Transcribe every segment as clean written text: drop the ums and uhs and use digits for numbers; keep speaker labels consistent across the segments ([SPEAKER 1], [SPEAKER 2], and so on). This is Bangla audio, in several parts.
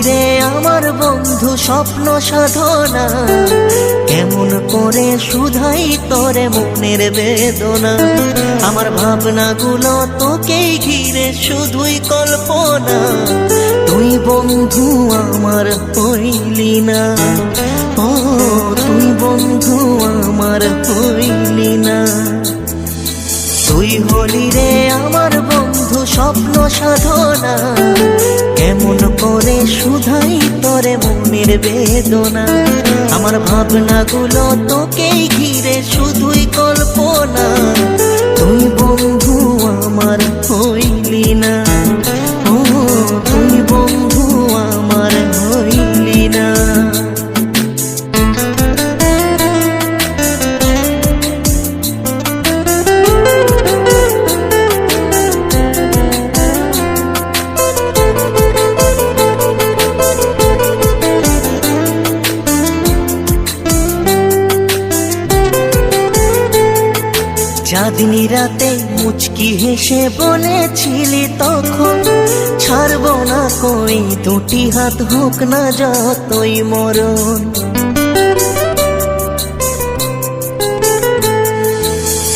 [SPEAKER 1] রে আমার বন্ধু স্বপ্ন সাধনা, কেমন করে শুধাই তোরে মনের বেদনা। আমার ভাবনাগুলো তোকেই ঘিরে শুধুই কল্পনা, তুই বন্ধু আমার হইলি না। ও তুই বন্ধু আমার হইলি না। তুই হলি রে আমার বন্ধু স্বপ্ন সাধনা, কেমন করে শুধাই তোরে মনের বেদনা। আমার ভাবনাগুলো তোকেই ঘিরে শুধুই কল্পনা, তুই বন্ধু আমার হইলি না। ও তুই বন্ধু আমার হইলি না। চাঁদনি রাতে মুচকি হেসে বলেছিলি তখন, ছাড়বো না কই দুটি হাত হোক না যতই মরণ।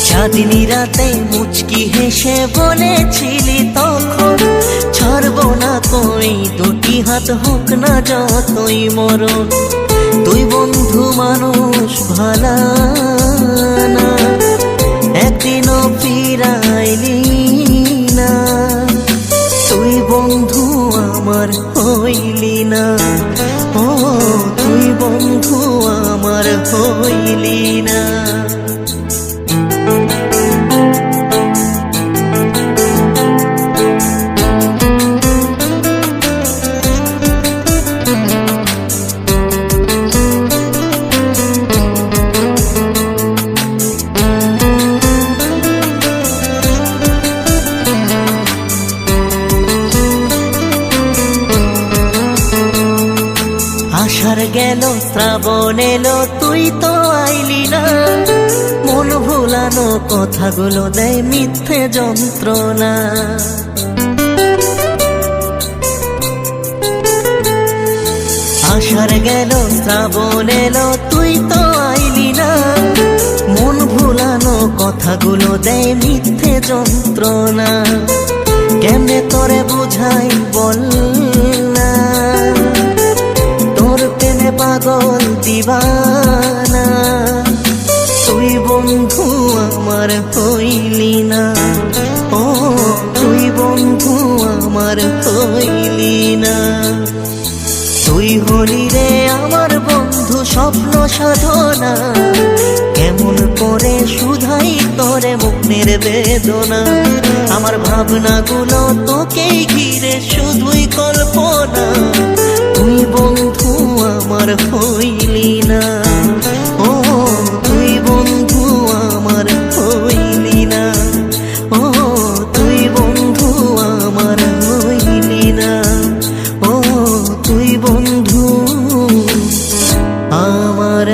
[SPEAKER 1] চাঁদনি রাতে মুচকি হেসে বলেছিলি তখন, ছাড়বো না কই দুটি হাত হোক না যতই মরণ। তুই বন্ধু মানুষ ভালা না, একদিনও ফিরাইলি না। তুই বন্ধু আমার হইলি না। ও তুই বন্ধু আমার হইলি না। আষাঢ় গেল শ্রাবণ এলো তুই তো আইলি না, মন ভুলানো কথাগুলো দেয় মিথ্যে যন্ত্রণা। আষাঢ় গেল শ্রাবণ এলো তুই তো আইলি না, মন ভুলানো কথাগুলো দেয় মিথ্যে যন্ত্রণা। কেমনে তোরে বুঝাই বল না, তোর প্রেমে পাগল দিবানা। তুই বন্ধু আমার হইলি না। ও তুই বন্ধু আমার হইলি না। তুই হলি রে আমার বন্ধু স্বপ্ন সাধনা, কেমন করে শুধাই তোরে মনের বেদনা। আমার ভাবনাগুলো তোকেই ঘিরে শুধুই কল্পনা, তুই বন্ধু আমার হইলি না। ও তুই বন্ধু আমার হইলি না। ও তুই বন্ধু আমার হইলি না। ও তুই বন্ধু আমার